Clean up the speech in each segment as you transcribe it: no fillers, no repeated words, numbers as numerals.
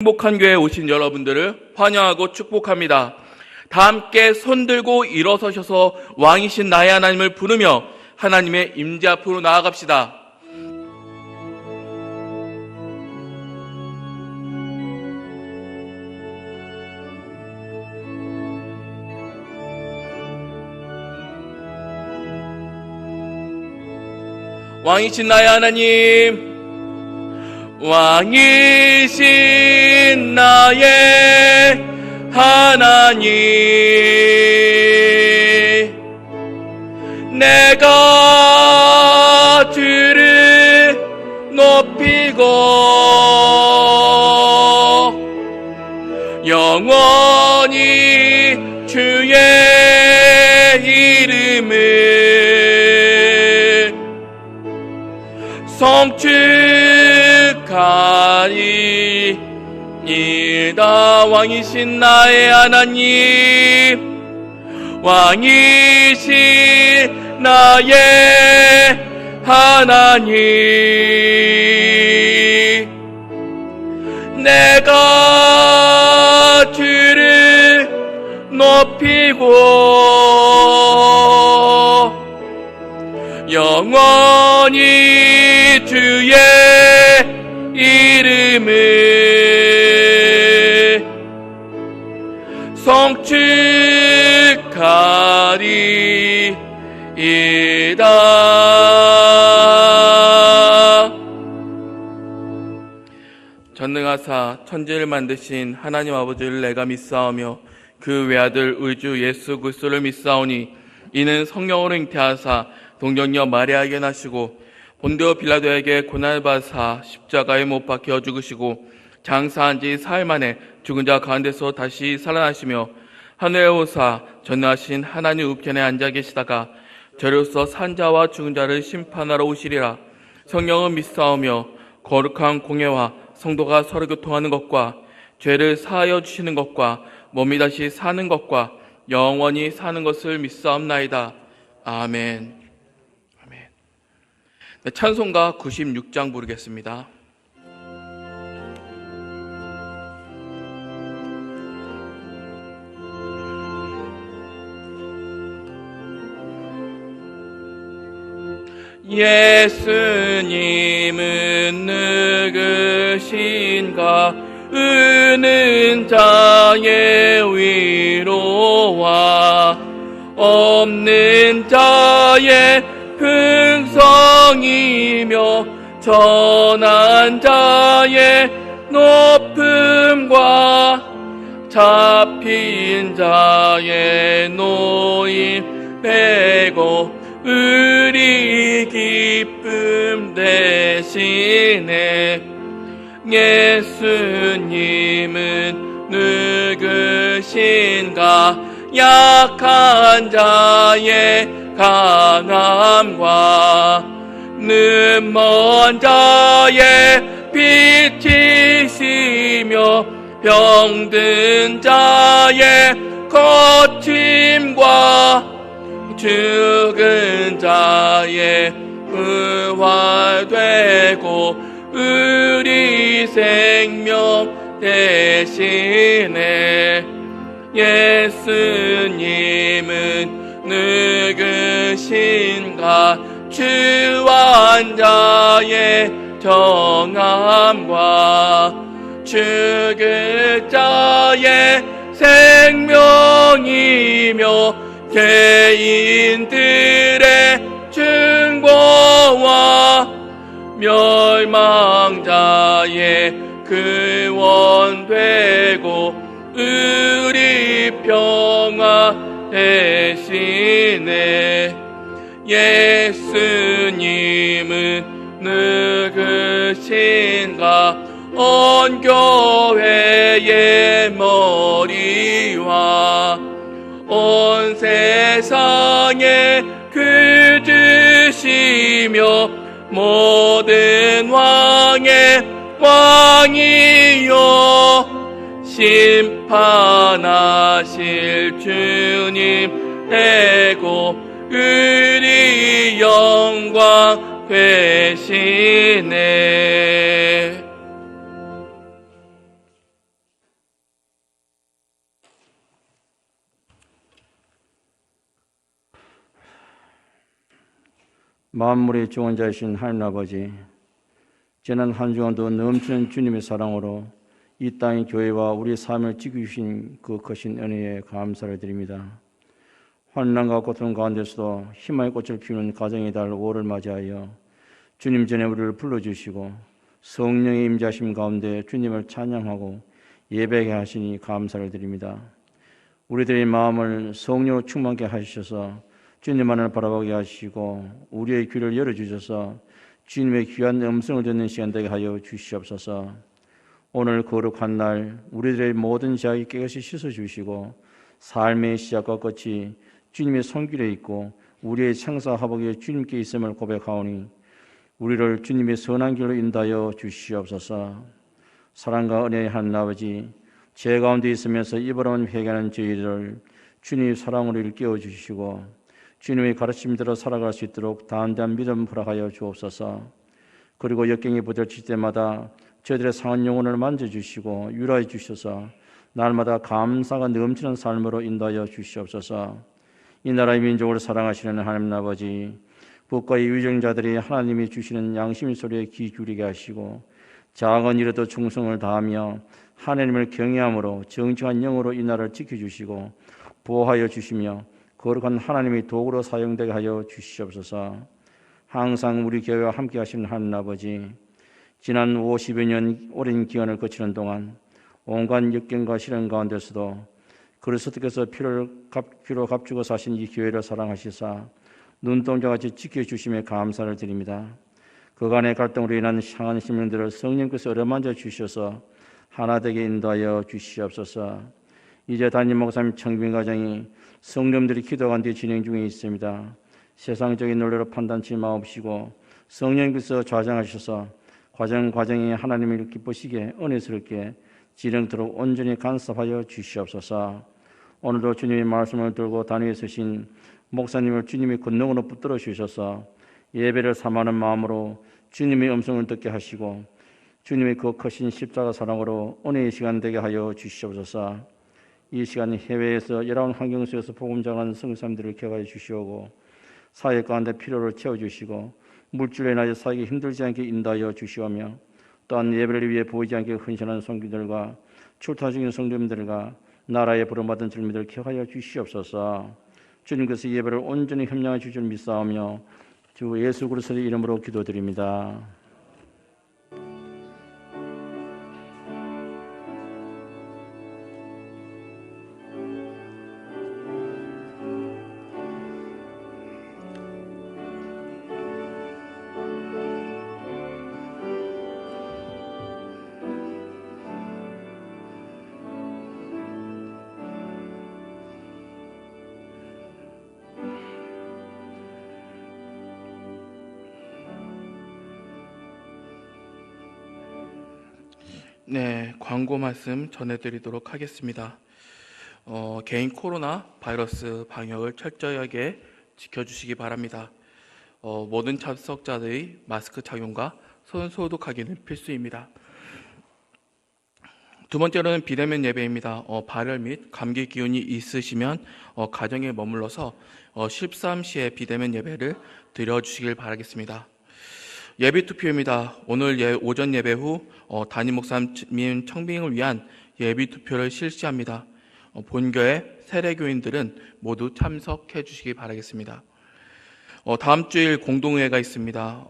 행복한 교회에 오신 여러분들을 환영하고 축복합니다. 다 함께 손들고 일어서셔서 왕이신 나의 하나님을 부르며 하나님의 임재 앞으로 나아갑시다. 왕이신 나의 하나님, 왕이신 나의 하나님, 내가 주를 높이고 영원히 주의 이름을 성축하리이다. 왕이신 나의 하나님, 왕이신 나의 하나님, 내가 주를 높이고 영원히 주의 이름을 성축하리이다. 전능하사 천지를 만드신 하나님 아버지를 내가 믿사오며 그 외아들 우리 주 예수 그리스도를 믿사오니 이는 성령으로 잉태하사 동정녀 마리아에게 나시고 본디오 빌라도에게 고난을 받으사 십자가에 못 박혀 죽으시고 장사한 지 사흘 만에 죽은 자 가운데서 다시 살아나시며 하늘에 오사 전능하신 하나님 우편에 앉아 계시다가 저로서 산 자와 죽은 자를 심판하러 오시리라. 성령은 믿사오며 거룩한 공예와 성도가 서로 교통하는 것과 죄를 사하여 주시는 것과 몸이 다시 사는 것과 영원히 사는 것을 믿사옵나이다. 아멘. 아멘. 네, 찬송가 96장 부르겠습니다. 예수님은 누구신가? 의는 자의 위로와 없는 자의 풍성이며 전한 자의 높음과 잡힌 자의 노임 빼고 우리 기쁨 대신에 예수님은 누구신가? 약한 자의 강함과 눈먼 자의 빛이시며 병든 자의 거침과 죽은 자의 부활되고 우리 생명 대신에 예수님은 누구신가? 주한 자의 정함과 죽을 자의 생명이며 개인들의 증거와 멸망자의 구원되고 우리 평화 대신에 예수님은 누구신가? 온 교회의 머리와 온 세상에 그 주시며 모든 왕의 왕이요 심판하실 주님 되고 우리 영광 되시네. 만물의 주원자이신 하나님 아버지, 지난 한 주간도 넘치는 주님의 사랑으로 이 땅의 교회와 우리의 삶을 지키신 그 크신 은혜에 감사를 드립니다. 환난과 고통 가운데서도 희망의 꽃을 피우는 가정의 달 5월을 맞이하여 주님 전에 우리를 불러주시고 성령의 임재하심 가운데 주님을 찬양하고 예배하게 하시니 감사를 드립니다. 우리들의 마음을 성령으로 충만케 하셔서 주님만을 바라보게 하시고 우리의 귀를 열어주셔서 주님의 귀한 음성을 듣는 시간 되게 하여 주시옵소서. 오늘 거룩한 날 우리들의 모든 죄악이 깨끗이 씻어주시고 삶의 시작과 끝이 주님의 손길에 있고 우리의 창사하복이 주님께 있음을 고백하오니 우리를 주님의 선한 길로 인도하여 주시옵소서. 사랑과 은혜의 하나님 아버지, 죄 가운데 있으면서 입으로만 회개하는 저희를 주님의 사랑으로 일깨워 주시고 주님의 가르침대로 살아갈 수 있도록 담대한 믿음 허락하여 주옵소서. 그리고 역경이 부딪힐 때마다 저희들의 상한 영혼을 만져주시고 위로해 주셔서 날마다 감사가 넘치는 삶으로 인도하여 주시옵소서. 이 나라의 민족을 사랑하시는 하나님 아버지, 국가의 위정자들이 하나님이 주시는 양심의 소리에 귀 기울이게 하시고 작은 일에도 충성을 다하며 하나님을 경외함으로 정직한 영으로 이 나라를 지켜주시고 보호하여 주시며 거룩한 하나님의 도구로 사용되게 하여 주시옵소서. 항상 우리 교회와 함께 하시는 하나님 아버지, 지난 50여 년 오랜 기간을 거치는 동안 온갖 역경과 시련 가운데서도 그리스도께서 피로 값주고 사신 이 교회를 사랑하시사 눈동자같이 지켜주심에 감사를 드립니다. 그간의 갈등으로 인한 상한 심령들을 성령께서 어루만져 주셔서 하나 되게 인도하여 주시옵소서. 이제 담임 목사님 청빙 과정이 성령들이 기도한 뒤 진행 중에 있습니다. 세상적인 논리로 판단치 마옵시고 성령께서 좌정하셔서 과정이 하나님을 기쁘시게 은혜스럽게 진행토록 온전히 간섭하여 주시옵소서. 오늘도 주님의 말씀을 들고 단위에 서신 목사님을 주님의 권능으로 붙들어 주셔서 예배를 삼하는 마음으로 주님의 음성을 듣게 하시고 주님의 그 크신 십자가 사랑으로 은혜의 시간 되게 하여 주시옵소서. 이 시간 해외에서 여러 환경 속에서 복음 전하는 성도님들을 격하여 주시오고 사회 가운데 필요를 채워주시고 물질로 인하여 살기 힘들지 않게 인도하여 주시오며 또한 예배를 위해 보이지 않게 헌신하는 성도들과 출타 중인 성도님들과 나라에 부름받은 젊은이들을 격하여 주시옵소서. 주님께서 예배를 온전히 협량해 주실 줄 믿사오며 주 예수 그리스도의 이름으로 기도드립니다. 네, 광고 말씀 전해드리도록 하겠습니다. 개인 코로나 바이러스 방역을 철저하게 지켜주시기 바랍니다. 모든 참석자들의 마스크 착용과 손 소독하기는 필수입니다. 두 번째로는 비대면 예배입니다. 발열 및 감기 기운이 있으시면 가정에 머물러서 13시에 비대면 예배를 드려주시길 바라겠습니다. 예비 투표입니다. 오늘 오전 예배 후 담임 목사님 청빙을 위한 예비 투표를 실시합니다. 본교회 세례교인들은 모두 참석해 주시기 바라겠습니다. 다음 주일 공동회가 있습니다.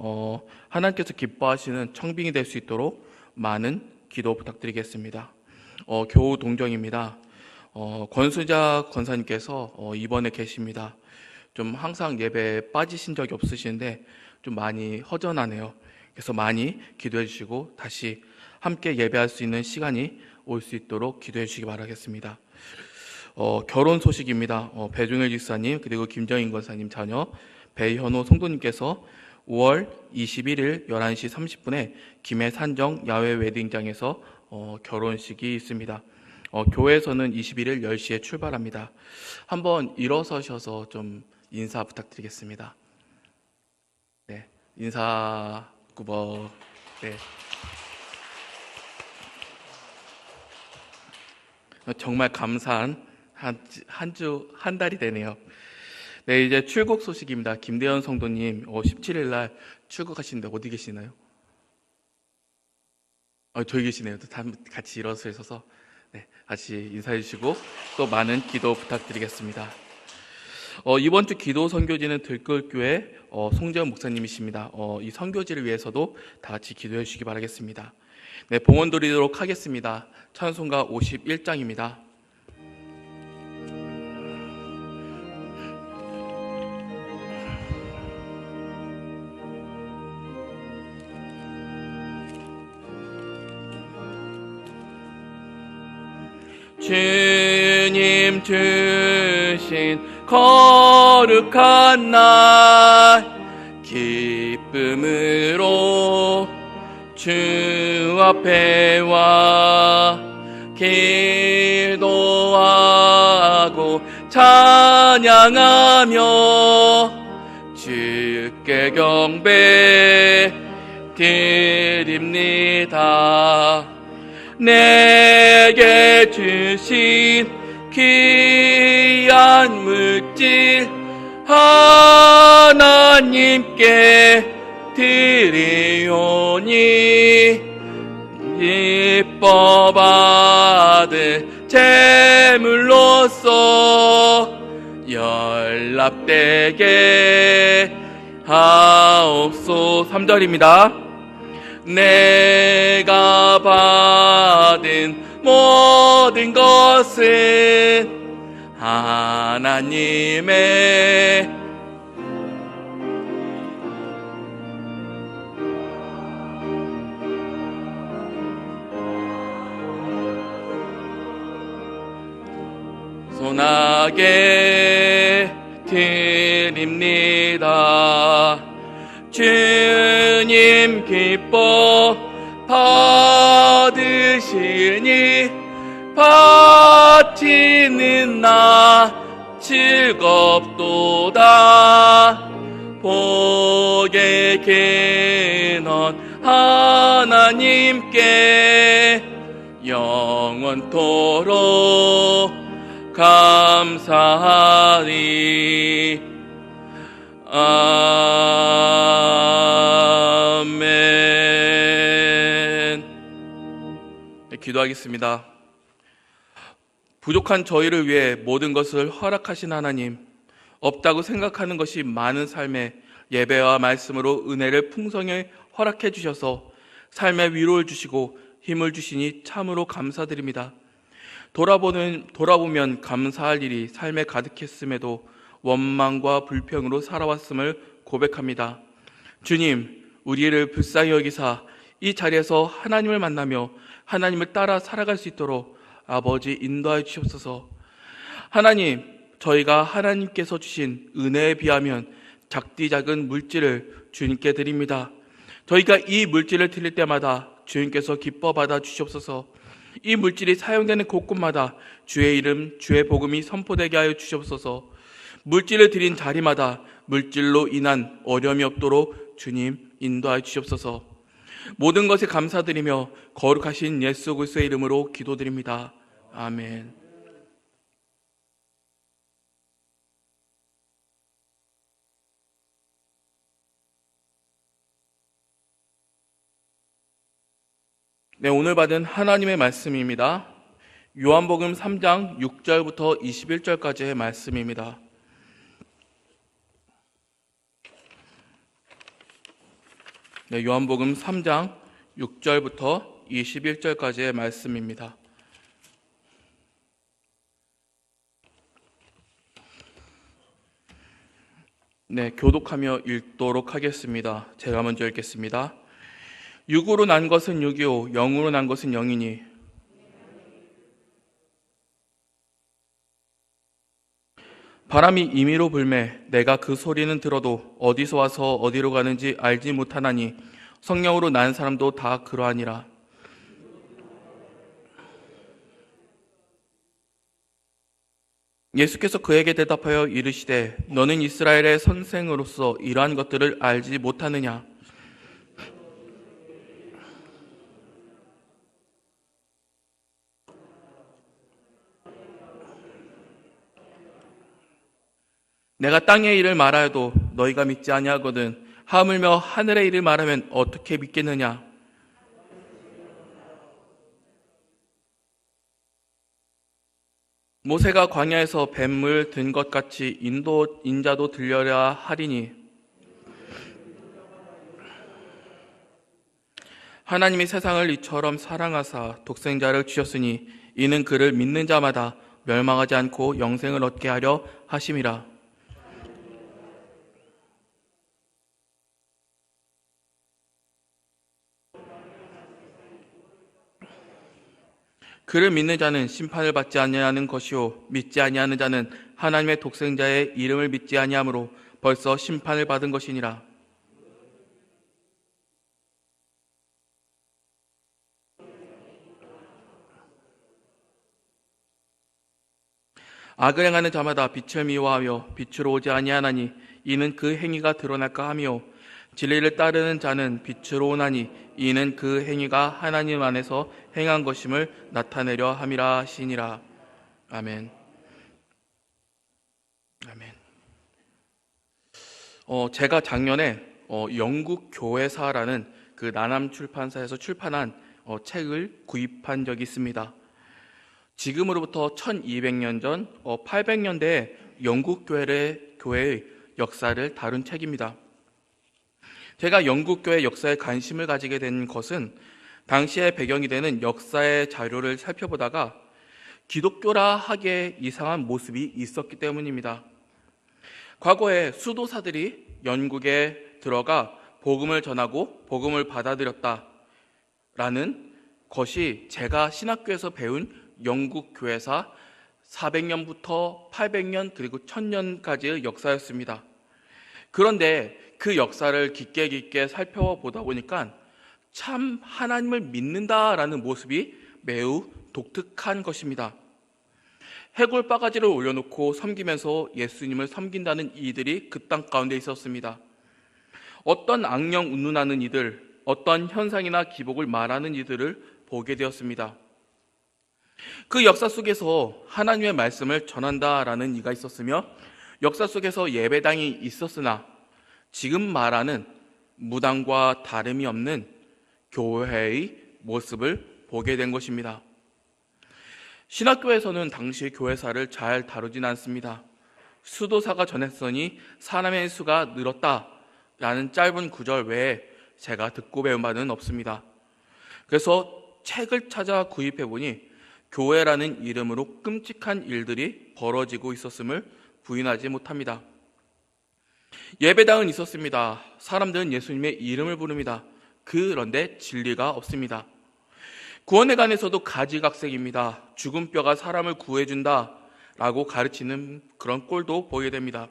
하나님께서 기뻐하시는 청빙이 될 수 있도록 많은 기도 부탁드리겠습니다. 교우 동정입니다. 권수자 권사님께서 이번에 계십니다. 좀 항상 예배에 빠지신 적이 없으신데 좀 많이 허전하네요. 그래서 많이 기도해 주시고 다시 함께 예배할 수 있는 시간이 올 수 있도록 기도해 주시기 바라겠습니다. 결혼 소식입니다. 배종일 집사님 그리고 김정인 권사님 자녀 배현호 성도님께서 5월 21일 11시 30분에 김해 산정 야외 웨딩장에서 결혼식이 있습니다. 교회에서는 21일 10시에 출발합니다. 한번 일어서셔서 좀 인사 부탁드리겠습니다. 네, 인사 꾸벅. 네. 정말 감사한 한 달이 되네요. 네, 이제 출국 소식입니다. 김대현 성도님, 17일 날 출국하시는데 어디 계시나요? 저기 계시네요. 다 같이 일어서 있어서 네, 같이 인사해 주시고 또 많은 기도 부탁드리겠습니다. 이번 주 기도 선교지는 들끓교회 송재현 목사님이십니다. 이 선교지를 위해서도 다 같이 기도해 주시기 바라겠습니다. 네, 봉헌 드리도록 하겠습니다. 찬송가 51장입니다. 주님 주신 거룩한 날 기쁨으로 주 앞에 와 기도하고 찬양하며 주께 경배 드립니다. 내게 주신 귀한 물질 하나님께 드리오니 기뻐 받을 제물로서 연락되게 하옵소서. 3절입니다. 내가 받은 모든 것은 하나님의 손아귀에 드립니다. 주님 기뻐 받으시니 바치는 나 즐겁도다. 복의 근원 하나님께 영원토록 감사하리. 아멘. 네, 기도하겠습니다. 부족한 저희를 위해 모든 것을 허락하신 하나님, 없다고 생각하는 것이 많은 삶에 예배와 말씀으로 은혜를 풍성히 허락해 주셔서 삶의 위로를 주시고 힘을 주시니 참으로 감사드립니다. 돌아보면 감사할 일이 삶에 가득했음에도 원망과 불평으로 살아왔음을 고백합니다. 주님, 우리를 불쌍히 여기사 이 자리에서 하나님을 만나며 하나님을 따라 살아갈 수 있도록 아버지 인도하여 주시옵소서. 하나님, 저희가 하나님께서 주신 은혜에 비하면 작디 작은 물질을 주님께 드립니다. 저희가 이 물질을 드릴 때마다 주님께서 기뻐 받아 주시옵소서. 이 물질이 사용되는 곳곳마다 주의 이름, 주의 복음이 선포되게 하여 주시옵소서. 물질을 드린 자리마다 물질로 인한 어려움이 없도록 주님 인도하여 주시옵소서. 모든 것에 감사드리며 거룩하신 예수 그리스도의 이름으로 기도드립니다. 아멘. 네, 오늘 받은 하나님의 말씀입니다. 요한복음 3장 6절부터 21절까지의 말씀입니다. 네, 요한복음 3장 6절부터 21절까지의 말씀입니다. 네, 교독하며 읽도록 하겠습니다. 제가 먼저 읽겠습니다. 육으로 난 것은 육이요 영으로 난 것은 영이니 바람이 임의로 불매 내가 그 소리는 들어도 어디서 와서 어디로 가는지 알지 못하나니 성령으로 난 사람도 다 그러하니라. 예수께서 그에게 대답하여 이르시되 너는 이스라엘의 선생으로서 이러한 것들을 알지 못하느냐. 내가 땅의 일을 말하여도 너희가 믿지 아니하거든 하물며 하늘의 일을 말하면 어떻게 믿겠느냐. 모세가 광야에서 뱀을 든 것 같이 인자도 들려야 하리니 하나님이 세상을 이처럼 사랑하사 독생자를 주셨으니 이는 그를 믿는 자마다 멸망하지 않고 영생을 얻게 하려 하심이라. 그를 믿는 자는 심판을 받지 아니하는 것이요 믿지 아니하는 자는 하나님의 독생자의 이름을 믿지 아니하므로 벌써 심판을 받은 것이니라. 악을 행하는 자마다 빛을 미워하며 빛으로 오지 아니하나니 이는 그 행위가 드러날까 하며 진리를 따르는 자는 빛으로 오나니 이는 그 행위가 하나님 안에서 행한 것임을 나타내려 함이라 하시니라. 아멘. 아멘. 제가 작년에 영국 교회사라는 그 나남 출판사에서 출판한 책을 구입한 적이 있습니다. 지금으로부터 1200년 전 800년대에 영국 교회의 역사를 다룬 책입니다. 제가 영국 교회 역사에 관심을 가지게 된 것은 당시의 배경이 되는 역사의 자료를 살펴보다가 기독교라 하기에 이상한 모습이 있었기 때문입니다. 과거에 수도사들이 영국에 들어가 복음을 전하고 복음을 받아들였다라는 것이 제가 신학교에서 배운 영국 교회사 400년부터 800년 그리고 1000년까지의 역사였습니다. 그런데 그 역사를 깊게 살펴보다 보니까 참 하나님을 믿는다라는 모습이 매우 독특한 것입니다. 해골 바가지를 올려놓고 섬기면서 예수님을 섬긴다는 이들이 그 땅 가운데 있었습니다. 어떤 악령 운운하는 이들, 어떤 현상이나 기복을 말하는 이들을 보게 되었습니다. 그 역사 속에서 하나님의 말씀을 전한다라는 이가 있었으며 역사 속에서 예배당이 있었으나 지금 말하는 무당과 다름이 없는 교회의 모습을 보게 된 것입니다. 신학교에서는 당시 교회사를 잘 다루진 않습니다. 수도사가 전했으니 사람의 수가 늘었다라는 짧은 구절 외에 제가 듣고 배운 바는 없습니다. 그래서 책을 찾아 구입해 보니 교회라는 이름으로 끔찍한 일들이 벌어지고 있었음을 부인하지 못합니다. 예배당은 있었습니다. 사람들은 예수님의 이름을 부릅니다. 그런데 진리가 없습니다. 구원에 관해서도 가지각색입니다. 죽은 뼈가 사람을 구해준다 라고 가르치는 그런 꼴도 보게 됩니다.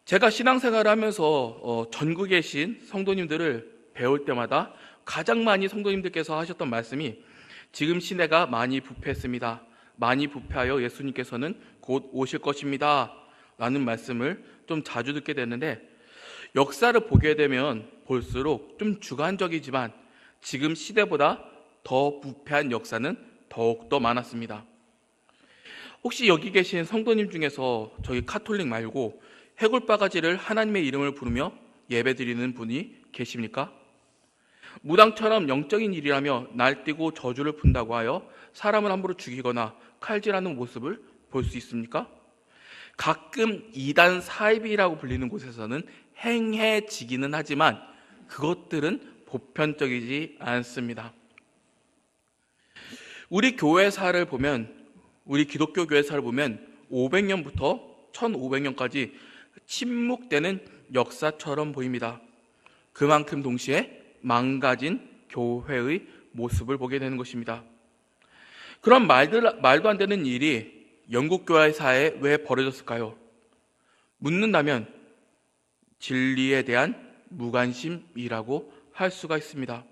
제가 신앙생활을 하면서 전국에 계신 성도님들을 배울 때마다 가장 많이 성도님들께서 하셨던 말씀이 지금 시대가 많이 부패했습니다. 많이 부패하여 예수님께서는 곧 오실 것입니다 라는 말씀을 좀 자주 듣게 되는데, 역사를 보게 되면 볼수록 좀 주관적이지만 지금 시대보다 더 부패한 역사는 더욱더 많았습니다. 혹시 여기 계신 성도님 중에서 저희 카톨릭 말고 해골바가지를 하나님의 이름을 부르며 예배드리는 분이 계십니까? 무당처럼 영적인 일이라며 날뛰고 저주를 푼다고 하여 사람을 함부로 죽이거나 칼질하는 모습을 볼 수 있습니까? 가끔 이단 사이비라고 불리는 곳에서는 행해지기는 하지만 그것들은 보편적이지 않습니다. 우리 교회사를 보면, 우리 기독교 교회사를 보면 500년부터 1500년까지 침묵되는 역사처럼 보입니다. 그만큼 동시에 망가진 교회의 모습을 보게 되는 것입니다. 그런 말도 안 되는 일이 영국 교회사에 왜 벌어졌을까요? 묻는다면 진리에 대한 무관심이라고 할 수가 있습니다.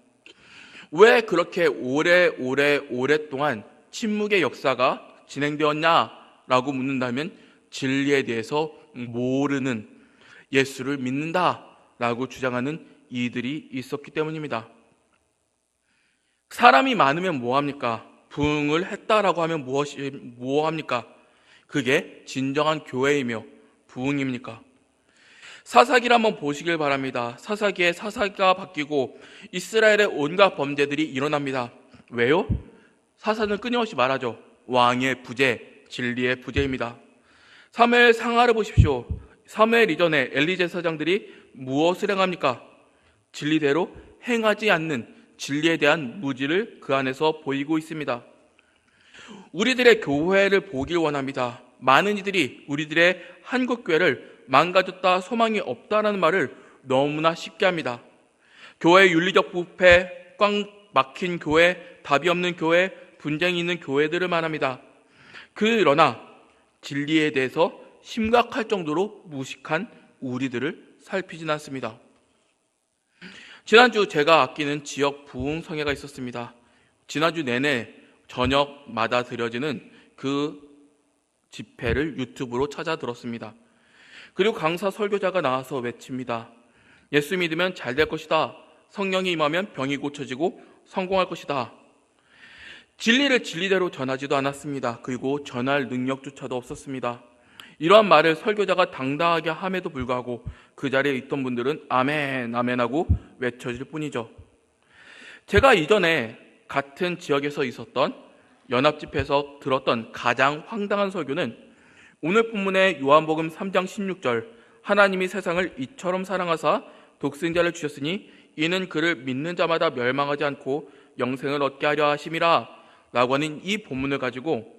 왜 그렇게 오랫동안 침묵의 역사가 진행되었냐라고 묻는다면 진리에 대해서 모르는, 예수를 믿는다라고 주장하는 이들이 있었기 때문입니다. 사람이 많으면 뭐합니까? 부흥을 했다라고 하면 뭐합니까? 그게 진정한 교회이며 부흥입니까? 사사기를 한번 보시길 바랍니다. 사사기에 사사기가 바뀌고 이스라엘의 온갖 범죄들이 일어납니다. 왜요? 사사는 끊임없이 말하죠. 왕의 부재, 진리의 부재입니다. 사무엘 상하를 보십시오. 사무엘 이전에 엘리 제사장들이 무엇을 행합니까? 진리대로 행하지 않는 진리에 대한 무지를 그 안에서 보이고 있습니다. 우리들의 교회를 보길 원합니다. 많은 이들이 우리들의 한국교회를 망가졌다, 소망이 없다라는 말을 너무나 쉽게 합니다. 교회 윤리적 부패, 꽉 막힌 교회, 답이 없는 교회, 분쟁이 있는 교회들을 말합니다. 그러나 진리에 대해서 심각할 정도로 무식한 우리들을 살피진 않습니다. 지난주 제가 아끼는 지역 부흥성회가 있었습니다. 지난주 내내 저녁마다 드려지는 그 집회를 유튜브로 찾아 들었습니다. 그리고 강사 설교자가 나와서 외칩니다. 예수 믿으면 잘 될 것이다. 성령이 임하면 병이 고쳐지고 성공할 것이다. 진리를 진리대로 전하지도 않았습니다. 그리고 전할 능력조차도 없었습니다. 이러한 말을 설교자가 당당하게 함에도 불구하고 그 자리에 있던 분들은 아멘, 아멘하고 외쳐질 뿐이죠. 제가 이전에 같은 지역에서 있었던 연합집회에서 들었던 가장 황당한 설교는 오늘 본문의 요한복음 3장 16절 하나님이 세상을 이처럼 사랑하사 독생자를 주셨으니 이는 그를 믿는 자마다 멸망하지 않고 영생을 얻게 하려 하심이라 라고 하는 이 본문을 가지고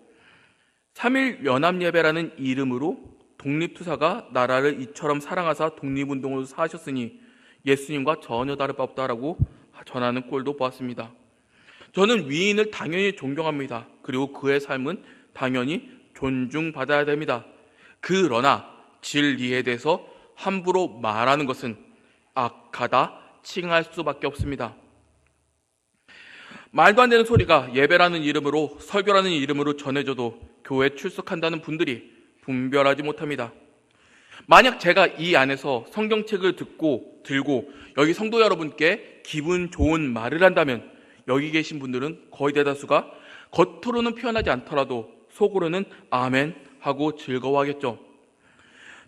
3.1 연합예배라는 이름으로 독립투사가 나라를 이처럼 사랑하사 독립운동으로 사셨으니 예수님과 전혀 다를 바 없다라고 전하는 꼴도 보았습니다. 저는 위인을 당연히 존경합니다. 그리고 그의 삶은 당연히 존중받아야 됩니다. 그러나 진리에 대해서 함부로 말하는 것은 악하다, 칭할 수밖에 없습니다. 말도 안 되는 소리가 예배라는 이름으로, 설교라는 이름으로 전해져도 교회에 출석한다는 분들이 분별하지 못합니다. 만약 제가 이 안에서 성경책을 들고 여기 성도 여러분께 기분 좋은 말을 한다면 여기 계신 분들은 거의 대다수가 겉으로는 표현하지 않더라도 속으로는 아멘 하고 즐거워하겠죠.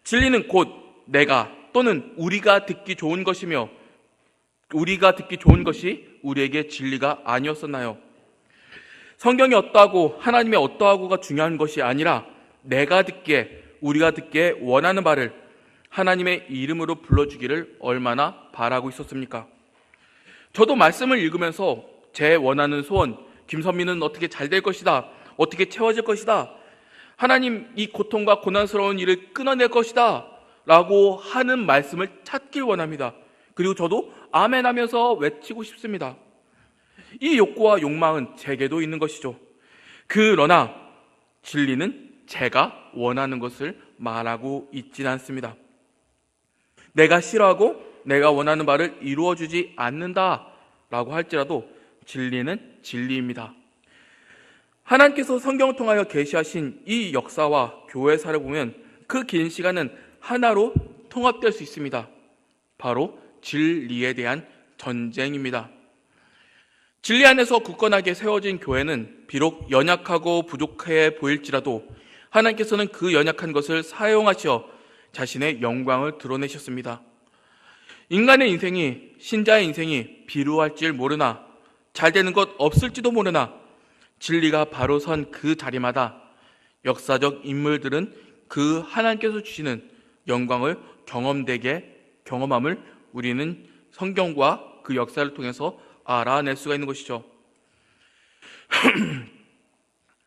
진리는 곧 내가 또는 우리가 듣기 좋은 것이며 우리가 듣기 좋은 것이 우리에게 진리가 아니었었나요? 성경이 어떠하고 하나님의 어떠하고가 중요한 것이 아니라 내가 듣기에, 우리가 듣기에 원하는 말을 하나님의 이름으로 불러주기를 얼마나 바라고 있었습니까? 저도 말씀을 읽으면서 제 원하는 소원, 김선미는 어떻게 잘 될 것이다, 어떻게 채워질 것이다, 하나님 이 고통과 고난스러운 일을 끊어낼 것이다 라고 하는 말씀을 찾길 원합니다. 그리고 저도 아멘 하면서 외치고 싶습니다. 이 욕구와 욕망은 제게도 있는 것이죠. 그러나 진리는 제가 원하는 것을 말하고 있지는 않습니다. 내가 싫어하고 내가 원하는 바를 이루어주지 않는다라고 할지라도 진리는 진리입니다. 하나님께서 성경을 통하여 계시하신 이 역사와 교회사를 보면 그 긴 시간은 하나로 통합될 수 있습니다. 바로 진리에 대한 전쟁입니다. 진리 안에서 굳건하게 세워진 교회는 비록 연약하고 부족해 보일지라도 하나님께서는 그 연약한 것을 사용하시어 자신의 영광을 드러내셨습니다. 인간의 인생이, 신자의 인생이 비루할 줄 모르나 잘 되는 것 없을지도 모르나 진리가 바로 선 그 자리마다 역사적 인물들은 그 하나님께서 주시는 영광을 경험함을 우리는 성경과 그 역사를 통해서 알아낼 수가 있는 것이죠.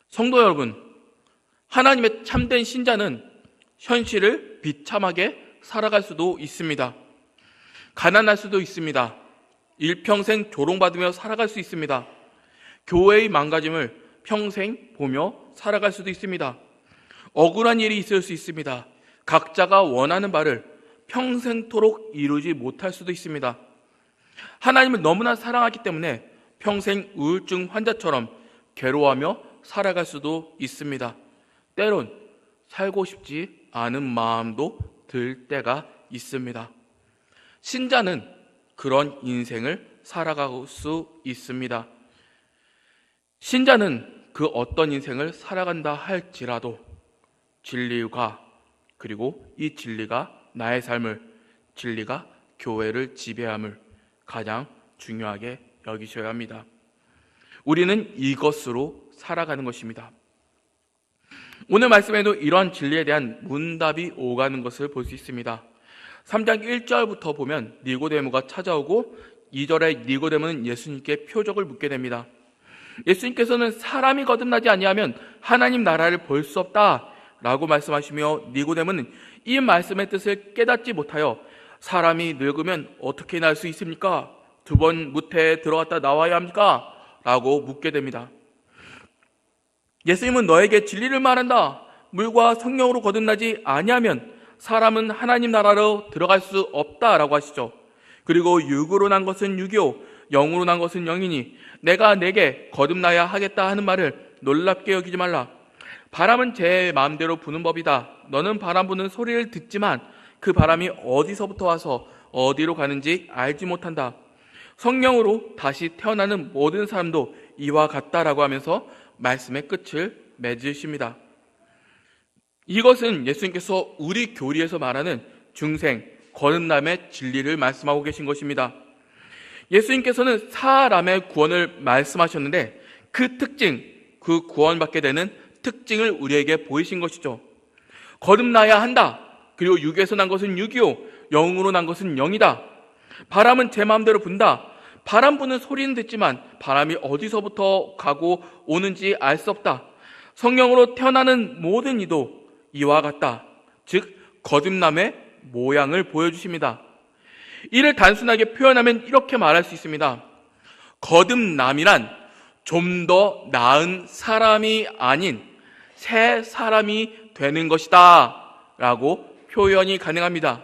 성도 여러분, 하나님의 참된 신자는 현실을 비참하게 살아갈 수도 있습니다. 가난할 수도 있습니다. 일평생 조롱받으며 살아갈 수 있습니다. 교회의 망가짐을 평생 보며 살아갈 수도 있습니다. 억울한 일이 있을 수 있습니다. 각자가 원하는 바를 평생토록 이루지 못할 수도 있습니다. 하나님을 너무나 사랑하기 때문에 평생 우울증 환자처럼 괴로워하며 살아갈 수도 있습니다. 때론 살고 싶지 않은 마음도 들 때가 있습니다. 신자는 그런 인생을 살아갈 수 있습니다. 신자는 그 어떤 인생을 살아간다 할지라도 진리가, 그리고 이 진리가 나의 삶을, 진리가 교회를 지배함을 가장 중요하게 여기셔야 합니다. 우리는 이것으로 살아가는 것입니다. 오늘 말씀에도 이러한 진리에 대한 문답이 오가는 것을 볼 수 있습니다. 3장 1절부터 보면 니고데모가 찾아오고 2절에 니고데모는 예수님께 표적을 묻게 됩니다. 예수님께서는 사람이 거듭나지 아니하면 하나님 나라를 볼 수 없다 라고 말씀하시며, 니고데모는 이 말씀의 뜻을 깨닫지 못하여 사람이 늙으면 어떻게 날 수 있습니까? 2번 무태에 들어갔다 나와야 합니까? 라고 묻게 됩니다. 예수님은 너에게 진리를 말한다. 물과 성령으로 거듭나지 아니하면 사람은 하나님 나라로 들어갈 수 없다라고 하시죠. 그리고 육으로 난 것은 육이요 영으로 난 것은 영이니 내가 내게 거듭나야 하겠다 하는 말을 놀랍게 여기지 말라. 바람은 제 마음대로 부는 법이다. 너는 바람 부는 소리를 듣지만 그 바람이 어디서부터 와서 어디로 가는지 알지 못한다. 성령으로 다시 태어나는 모든 사람도 이와 같다라고 하면서 말씀의 끝을 맺으십니다. 이것은 예수님께서 우리 교리에서 말하는 중생, 거듭남의 진리를 말씀하고 계신 것입니다. 예수님께서는 사람의 구원을 말씀하셨는데 그 특징, 그 구원받게 되는 특징을 우리에게 보이신 것이죠. 거듭나야 한다. 그리고 육에서 난 것은 육이요 영으로 난 것은 영이다. 바람은 제 마음대로 분다. 바람 부는 소리는 듣지만 바람이 어디서부터 가고 오는지 알 수 없다. 성령으로 태어나는 모든 이도 이와 같다. 즉 거듭남의 모양을 보여주십니다. 이를 단순하게 표현하면 이렇게 말할 수 있습니다. 거듭남이란 좀 더 나은 사람이 아닌 새 사람이 되는 것이다 라고 표현이 가능합니다.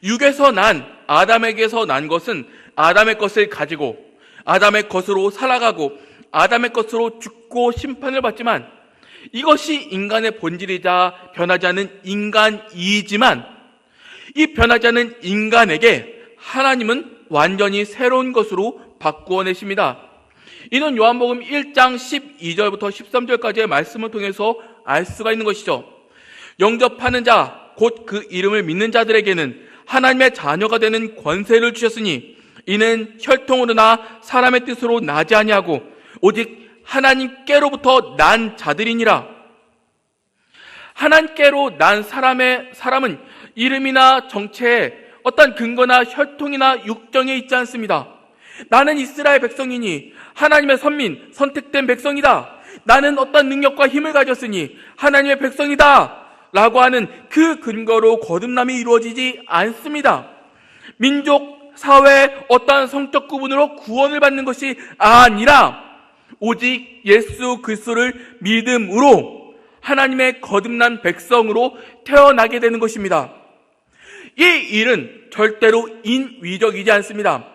육에서 난, 아담에게서 난 것은 아담의 것을 가지고 아담의 것으로 살아가고 아담의 것으로 죽고 심판을 받지만 이것이 인간의 본질이자 변하지 않는 인간이지만 이 변하지 않는 인간에게 하나님은 완전히 새로운 것으로 바꾸어 내십니다. 이는 요한복음 1장 12절부터 13절까지의 말씀을 통해서 알 수가 있는 것이죠. 영접하는 자, 곧 그 이름을 믿는 자들에게는 하나님의 자녀가 되는 권세를 주셨으니 이는 혈통으로나 사람의 뜻으로 나지 아니하고 오직 하나님께로부터 난 자들이니라. 하나님께로 난 사람은 이름이나 정체에 어떤 근거나 혈통이나 육정에 있지 않습니다. 나는 이스라엘 백성이니 하나님의 선민, 선택된 백성이다. 나는 어떤 능력과 힘을 가졌으니 하나님의 백성이다 라고 하는 그 근거로 거듭남이 이루어지지 않습니다. 민족, 사회, 어떠한 성적 구분으로 구원을 받는 것이 아니라 오직 예수 그리스도를 믿음으로 하나님의 거듭난 백성으로 태어나게 되는 것입니다. 이 일은 절대로 인위적이지 않습니다.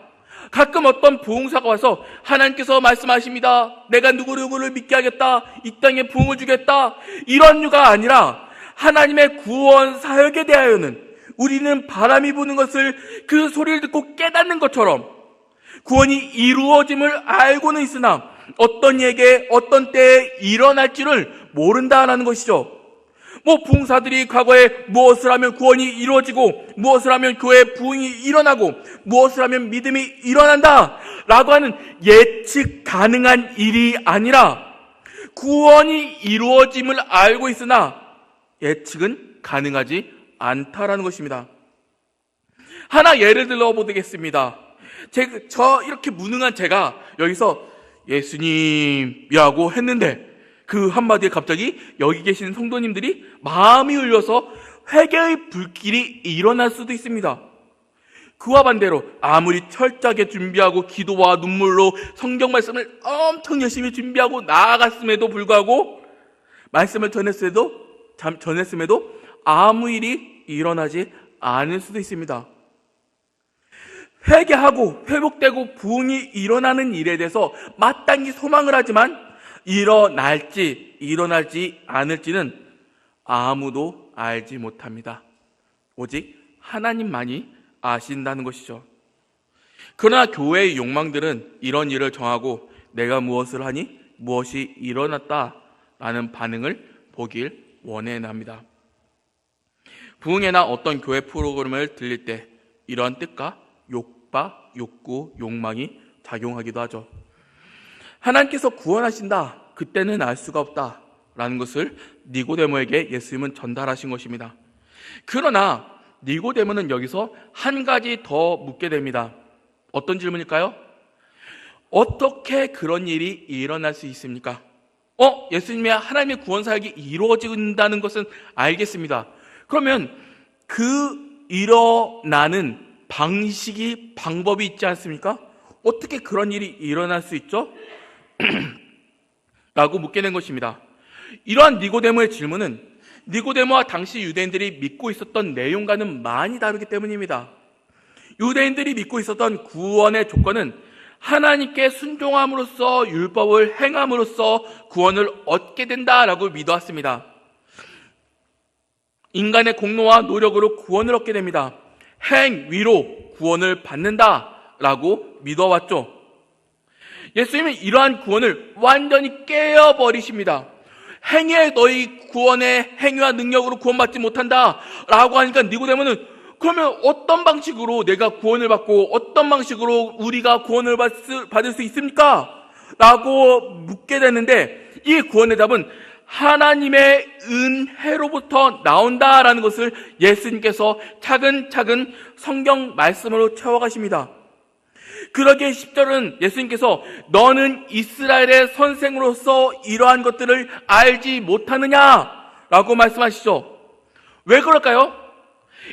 가끔 어떤 부흥사가 와서 하나님께서 말씀하십니다. 내가 누구누구를 믿게 하겠다. 이 땅에 부흥을 주겠다. 이런 유가 아니라 하나님의 구원 사역에 대하여는 우리는 바람이 부는 것을 그 소리를 듣고 깨닫는 것처럼 구원이 이루어짐을 알고는 있으나 어떤 이에게 어떤 때에 일어날지를 모른다라는 것이죠. 부흥사들이 과거에 무엇을 하면 구원이 이루어지고 무엇을 하면 교회의 부흥이 일어나고 무엇을 하면 믿음이 일어난다 라고 하는 예측 가능한 일이 아니라 구원이 이루어짐을 알고 있으나 예측은 가능하지 않다라는 것입니다. 하나 예를 들어 보겠습니다. 이렇게 무능한 제가 여기서 예수님이라고 했는데 그 한마디에 갑자기 여기 계시는 성도님들이 마음이 울려서 회개의 불길이 일어날 수도 있습니다. 그와 반대로 아무리 철저하게 준비하고 기도와 눈물로 성경 말씀을 엄청 열심히 준비하고 나아갔음에도 불구하고 말씀을 전했음에도 아무 일이 일어나지 않을 수도 있습니다. 회개하고 회복되고 부흥이 일어나는 일에 대해서 마땅히 소망을 하지만 일어날지 일어나지 않을지는 아무도 알지 못합니다. 오직 하나님만이 아신다는 것이죠. 그러나 교회의 욕망들은 이런 일을 정하고 내가 무엇을 하니 무엇이 일어났다라는 반응을 보길 원해납니다. 부흥회나 어떤 교회 프로그램을 들릴 때 이러한 뜻과 욕박, 욕구, 욕망이 작용하기도 하죠. 하나님께서 구원하신다, 그때는 알 수가 없다 라는 것을 니고데모에게 예수님은 전달하신 것입니다. 그러나 니고데모는 여기서 한 가지 더 묻게 됩니다. 어떤 질문일까요? 어떻게 그런 일이 일어날 수 있습니까? 예수님의 하나님의 구원 사역이 이루어진다는 것은 알겠습니다. 그러면 그 일어나는 방법이 있지 않습니까? 어떻게 그런 일이 일어날 수 있죠? 라고 묻게 된 것입니다. 이러한 니고데모의 질문은 니고데모와 당시 유대인들이 믿고 있었던 내용과는 많이 다르기 때문입니다. 유대인들이 믿고 있었던 구원의 조건은 하나님께 순종함으로써 율법을 행함으로써 구원을 얻게 된다라고 믿어왔습니다. 인간의 공로와 노력으로 구원을 얻게 됩니다. 행위로 구원을 받는다라고 믿어왔죠. 예수님은 이러한 구원을 완전히 깨어버리십니다. 행위에 너희 구원의 행위와 능력으로 구원받지 못한다라고 하니까 니고데모는 그러면 어떤 방식으로 내가 구원을 받고 어떤 방식으로 우리가 구원을 받을 수 있습니까? 라고 묻게 되는데 이 구원의 답은 하나님의 은혜로부터 나온다라는 것을 예수님께서 차근차근 성경 말씀으로 채워가십니다. 그러기에 10절은 예수님께서 너는 이스라엘의 선생으로서 이러한 것들을 알지 못하느냐라고 말씀하시죠. 왜 그럴까요?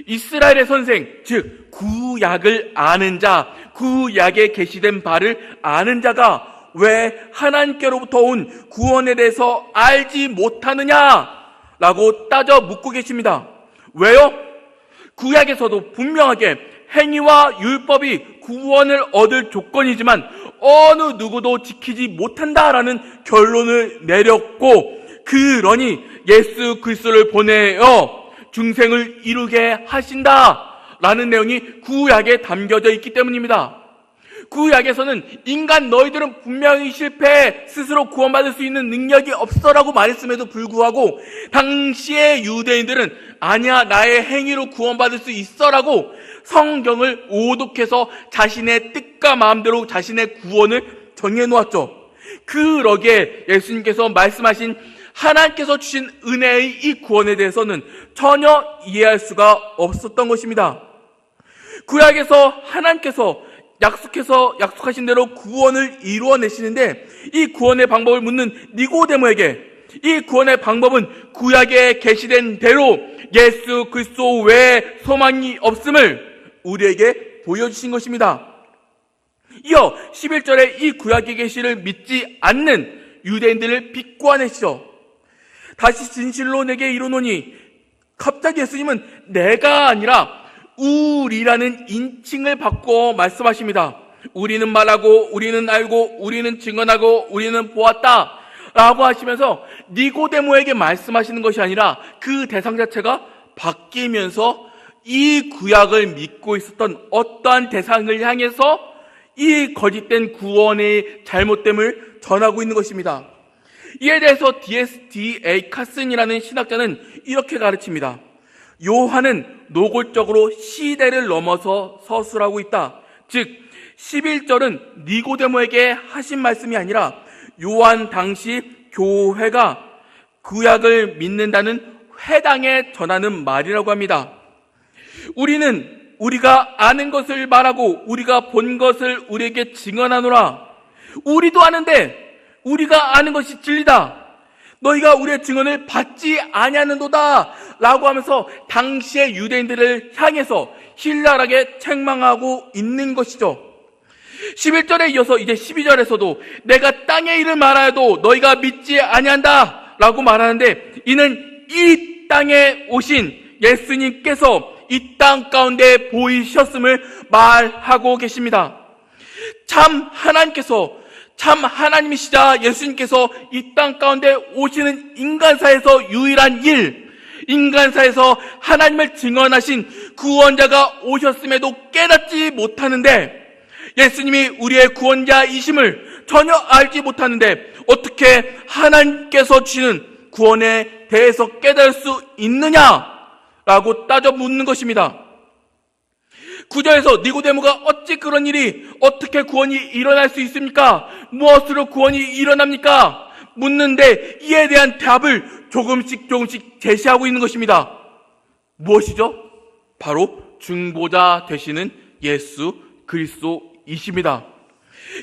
이스라엘의 선생, 즉 구약을 아는 자, 구약에 계시된 바를 아는 자가 왜 하나님께로부터 온 구원에 대해서 알지 못하느냐라고 따져 묻고 계십니다. 왜요? 구약에서도 분명하게 행위와 율법이 구원을 얻을 조건이지만 어느 누구도 지키지 못한다라는 결론을 내렸고, 그러니 예수 그리스도를 보내어 중생을 이루게 하신다라는 내용이 구약에 담겨져 있기 때문입니다. 구약에서는 인간 너희들은 분명히 실패해 스스로 구원받을 수 있는 능력이 없어라고 말했음에도 불구하고 당시의 유대인들은 아니야, 나의 행위로 구원받을 수 있어라고 성경을 오독해서 자신의 뜻과 마음대로 자신의 구원을 정해놓았죠. 그러기에 예수님께서 말씀하신 하나님께서 주신 은혜의 이 구원에 대해서는 전혀 이해할 수가 없었던 것입니다. 구약에서 하나님께서 약속하신 대로 구원을 이루어내시는데 이 구원의 방법을 묻는 니고데모에게 이 구원의 방법은 구약에 계시된 대로 예수 그리스도 외에 소망이 없음을 우리에게 보여주신 것입니다. 이어 11절에 이 구약의 계시를 믿지 않는 유대인들을 비꼬아내시죠. 다시 진실로 내게 이르노니, 갑자기 예수님은 내가 아니라 우리라는 인칭을 바꿔 말씀하십니다. 우리는 말하고 우리는 알고 우리는 증언하고 우리는 보았다 라고 하시면서 니고데모에게 말씀하시는 것이 아니라 그 대상 자체가 바뀌면서 이 구약을 믿고 있었던 어떠한 대상을 향해서 이 거짓된 구원의 잘못됨을 전하고 있는 것입니다. 이에 대해서 D.A. 카슨이라는 신학자는 이렇게 가르칩니다. 요한은 노골적으로 시대를 넘어서 서술하고 있다. 즉 11절은 니고데모에게 하신 말씀이 아니라 요한 당시 교회가 구약을 믿는다는 회당에 전하는 말이라고 합니다. 우리는 우리가 아는 것을 말하고 우리가 본 것을 우리에게 증언하노라. 우리도 아는데 우리가 아는 것이 진리다. 너희가 우리의 증언을 받지 아니하는도다 라고 하면서 당시의 유대인들을 향해서 신랄하게 책망하고 있는 것이죠. 11절에 이어서 이제 12절에서도 내가 땅의 일을 말하여도 너희가 믿지 아니한다 라고 말하는데, 이는 이 땅에 오신 예수님께서 이 땅 가운데 보이셨음을 말하고 계십니다. 참 하나님이시자 예수님께서 이 땅 가운데 오시는 인간사에서 유일한 일, 인간사에서 하나님을 증언하신 구원자가 오셨음에도 깨닫지 못하는데, 예수님이 우리의 구원자이심을 전혀 알지 못하는데 어떻게 하나님께서 주시는 구원에 대해서 깨달을 수 있느냐라고 따져 묻는 것입니다. 9절에서 니고데모가 어찌 그런 일이 어떻게 구원이 일어날 수 있습니까? 무엇으로 구원이 일어납니까? 묻는데 이에 대한 답을 조금씩 제시하고 있는 것입니다. 무엇이죠? 바로 중보자 되시는 예수 그리스도이십니다.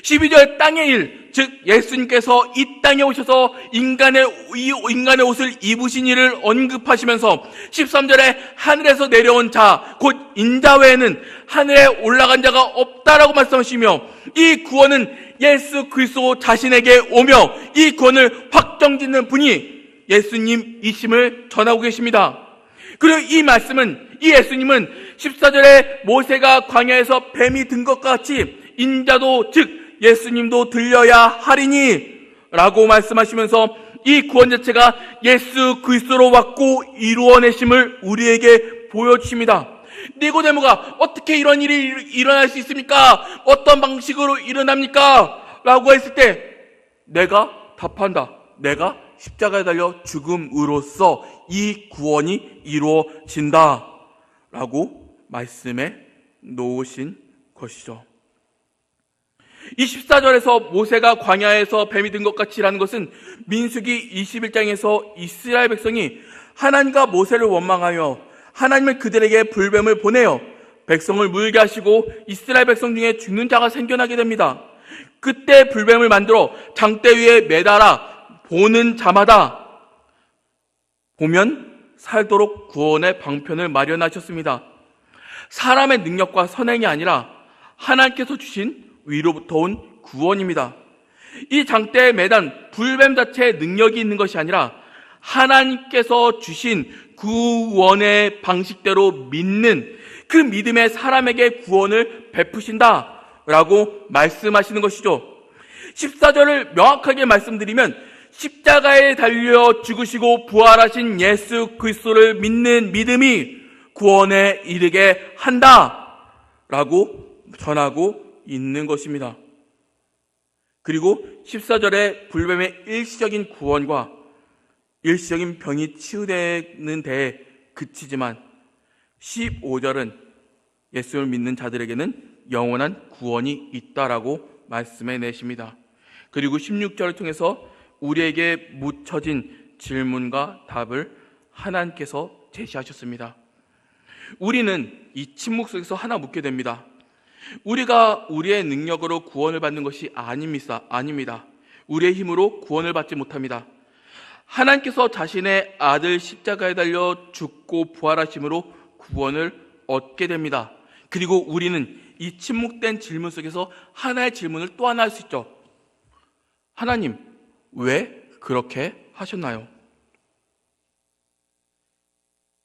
12절 땅의 일, 즉 예수님께서 이 땅에 오셔서 인간의 옷을 입으신 일을 언급하시면서 13절에 하늘에서 내려온 자, 곧 인자 외에는 하늘에 올라간 자가 없다라고 말씀하시며, 이 구원은 예수 그리스도 자신에게 오며 이 구원을 확정짓는 분이 예수님이심을 전하고 계십니다. 그리고 이 예수님은 14절에 모세가 광야에서 뱀이 든 것과 같이 인자도 즉 예수님도 들려야 하리니 라고 말씀하시면서 이 구원 자체가 예수 그리스도로 왔고 이루어내심을 우리에게 보여주십니다. 니고데모가 어떻게 이런 일이 일어날 수 있습니까? 어떤 방식으로 일어납니까? 라고 했을 때 내가 답한다. 내가 십자가에 달려 죽음으로써 이 구원이 이루어진다 라고 말씀해 놓으신 것이죠. 이 14절에서 모세가 광야에서 뱀이 든 것 같이라는 것은 민수기 21장에서 이스라엘 백성이 하나님과 모세를 원망하여 하나님은 그들에게 불뱀을 보내어 백성을 물게 하시고 이스라엘 백성 중에 죽는 자가 생겨나게 됩니다. 그때 불뱀을 만들어 장대 위에 매달아 보는 자마다 보면 살도록 구원의 방편을 마련하셨습니다. 사람의 능력과 선행이 아니라 하나님께서 주신 위로부터 온 구원입니다. 이 장대에 매단 불뱀 자체에 능력이 있는 것이 아니라 하나님께서 주신 구원의 방식대로 믿는 그 믿음의 사람에게 구원을 베푸신다라고 말씀하시는 것이죠. 14절을 명확하게 말씀드리면 십자가에 달려 죽으시고 부활하신 예수 그리스도를 믿는 믿음이 구원에 이르게 한다라고 전하고 있는 것입니다. 그리고 14절에 불뱀의 일시적인 구원과 일시적인 병이 치유되는 데에 그치지만 15절은 예수를 믿는 자들에게는 영원한 구원이 있다라고 말씀해 내십니다. 그리고 16절을 통해서 우리에게 묻혀진 질문과 답을 하나님께서 제시하셨습니다. 우리는 이 침묵 속에서 하나 묻게 됩니다. 우리가 우리의 능력으로 구원을 받는 것이 아닙니다. 우리의 힘으로 구원을 받지 못합니다. 하나님께서 자신의 아들 십자가에 달려 죽고 부활하심으로 구원을 얻게 됩니다. 그리고 우리는 이 침묵된 질문 속에서 하나의 질문을 또 하나 할 수 있죠. 하나님, 왜 그렇게 하셨나요?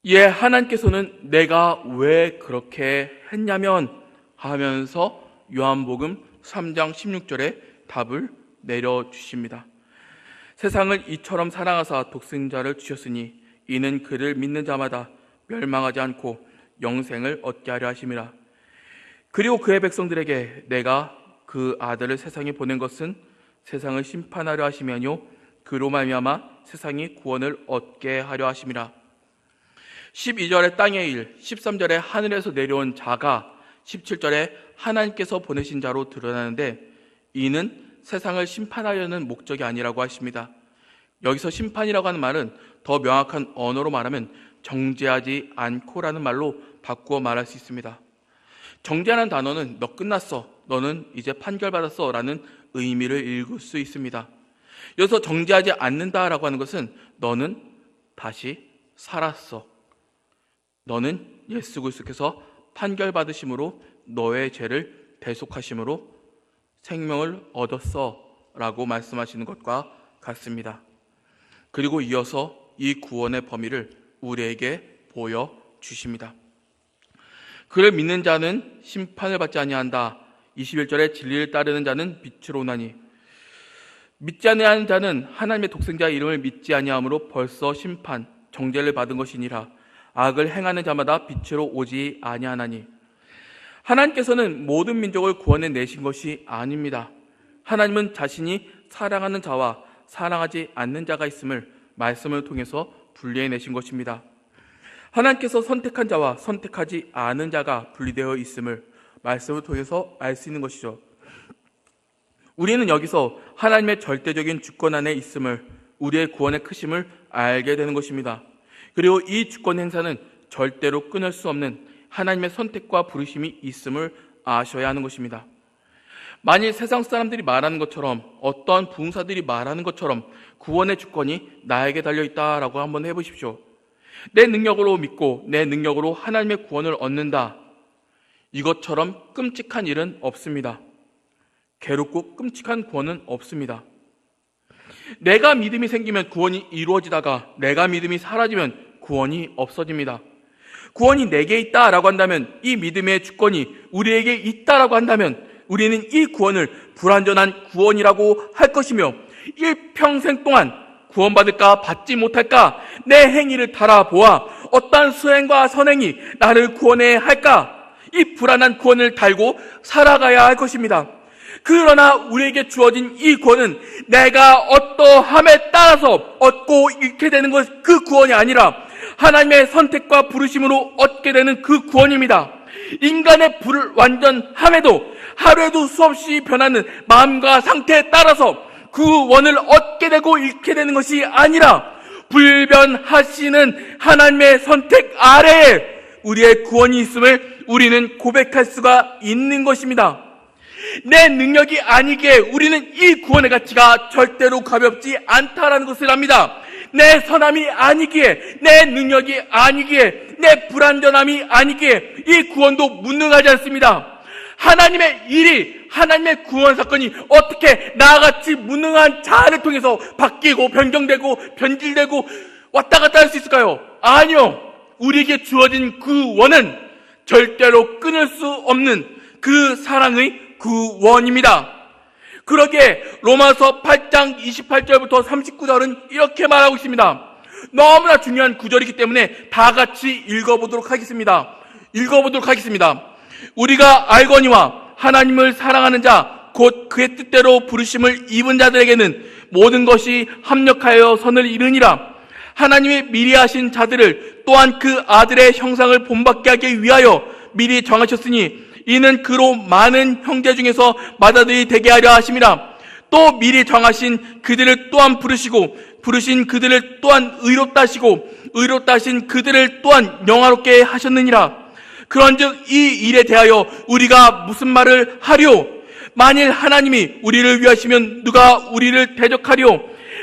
하나님께서는 내가 왜 그렇게 했냐면 하면서 요한복음 3장 16절에 답을 내려주십니다. 세상을 이처럼 사랑하사 독생자를 주셨으니 이는 그를 믿는 자마다 멸망하지 않고 영생을 얻게 하려 하심이라. 그리고 그의 백성들에게 내가 그 아들을 세상에 보낸 것은 세상을 심판하려 하심이 아니요 그로 말미암아 세상이 구원을 얻게 하려 하심이라. 12절에 땅의 일, 13절에 하늘에서 내려온 자가 17절에 하나님께서 보내신 자로 드러나는데 이는 세상을 심판하려는 목적이 아니라고 하십니다. 여기서 심판이라고 하는 말은 더 명확한 언어로 말하면 정죄하지 않고라는 말로 바꾸어 말할 수 있습니다. 정죄하는 단어는 너 끝났어, 너는 이제 판결받았어 라는 의미를 읽을 수 있습니다. 여기서 정죄하지 않는다라고 하는 것은 너는 다시 살았어, 너는 예수 그리스도께서 판결받으심으로 너의 죄를 대속하심으로 생명을 얻었어 라고 말씀하시는 것과 같습니다. 그리고 이어서 이 구원의 범위를 우리에게 보여주십니다. 그를 믿는 자는 심판을 받지 아니한다. 21절에 진리를 따르는 자는 빛으로 오나니 믿지 아니하는 자는 하나님의 독생자의 이름을 믿지 아니함으로 벌써 심판, 정죄를 받은 것이니라. 악을 행하는 자마다 빛으로 오지 아니하나니. 하나님께서는 모든 민족을 구원해 내신 것이 아닙니다. 하나님은 자신이 사랑하는 자와 사랑하지 않는 자가 있음을 말씀을 통해서 분리해내신 것입니다. 하나님께서 선택한 자와 선택하지 않은 자가 분리되어 있음을 말씀을 통해서 알 수 있는 것이죠. 우리는 여기서 하나님의 절대적인 주권 안에 있음을, 우리의 구원의 크심을 알게 되는 것입니다. 그리고 이 주권 행사는 절대로 끊을 수 없는 하나님의 선택과 부르심이 있음을 아셔야 하는 것입니다. 만일 세상 사람들이 말하는 것처럼, 어떠한 부흥사들이 말하는 것처럼 구원의 주권이 나에게 달려있다라고 한번 해보십시오. 내 능력으로 믿고 내 능력으로 하나님의 구원을 얻는다, 이것처럼 끔찍한 일은 없습니다. 괴롭고 끔찍한 구원은 없습니다. 내가 믿음이 생기면 구원이 이루어지다가 내가 믿음이 사라지면 구원이 없어집니다. 구원이 내게 있다라고 한다면, 이 믿음의 주권이 우리에게 있다라고 한다면 우리는 이 구원을 불완전한 구원이라고 할 것이며, 일평생 동안 구원받을까 받지 못할까 내 행위를 달아보아 어떠한 수행과 선행이 나를 구원해야 할까, 이 불안한 구원을 달고 살아가야 할 것입니다. 그러나 우리에게 주어진 이 구원은 내가 어떠함에 따라서 얻고 잃게 되는 것, 그 구원이 아니라 하나님의 선택과 부르심으로 얻게 되는 그 구원입니다. 인간의 불완전함에도 하루에도 수없이 변하는 마음과 상태에 따라서 그 원을 얻게 되고 잃게 되는 것이 아니라 불변하시는 하나님의 선택 아래에 우리의 구원이 있음을 우리는 고백할 수가 있는 것입니다. 내 능력이 아니기에 우리는 이 구원의 가치가 절대로 가볍지 않다라는 것을 압니다. 내 선함이 아니기에, 내 능력이 아니기에, 내 불완전함이 아니기에 이 구원도 무능하지 않습니다. 하나님의 일이, 하나님의 구원 사건이 어떻게 나같이 무능한 자를 통해서 바뀌고 변경되고 변질되고 왔다 갔다 할 수 있을까요? 아니요. 우리에게 주어진 그 원은 절대로 끊을 수 없는 그 사랑의 구원입니다. 그러기에 로마서 8장 28절부터 39절은 이렇게 말하고 있습니다. 너무나 중요한 구절이기 때문에 다 같이 읽어보도록 하겠습니다. 우리가 알거니와 하나님을 사랑하는 자, 곧 그의 뜻대로 부르심을 입은 자들에게는 모든 것이 합력하여 선을 이루니라. 하나님이 미리 하신 자들을 또한 그 아들의 형상을 본받게 하기 위하여 미리 정하셨으니 이는 그로 많은 형제 중에서 맏아들이 되게 하려 하심이라. 또 미리 정하신 그들을 또한 부르시고 부르신 그들을 또한 의롭다 하시고 의롭다 하신 그들을 또한 영화롭게 하셨느니라. 그런즉 이 일에 대하여 우리가 무슨 말을 하리요? 만일 하나님이 우리를 위하시면 누가 우리를 대적하리요?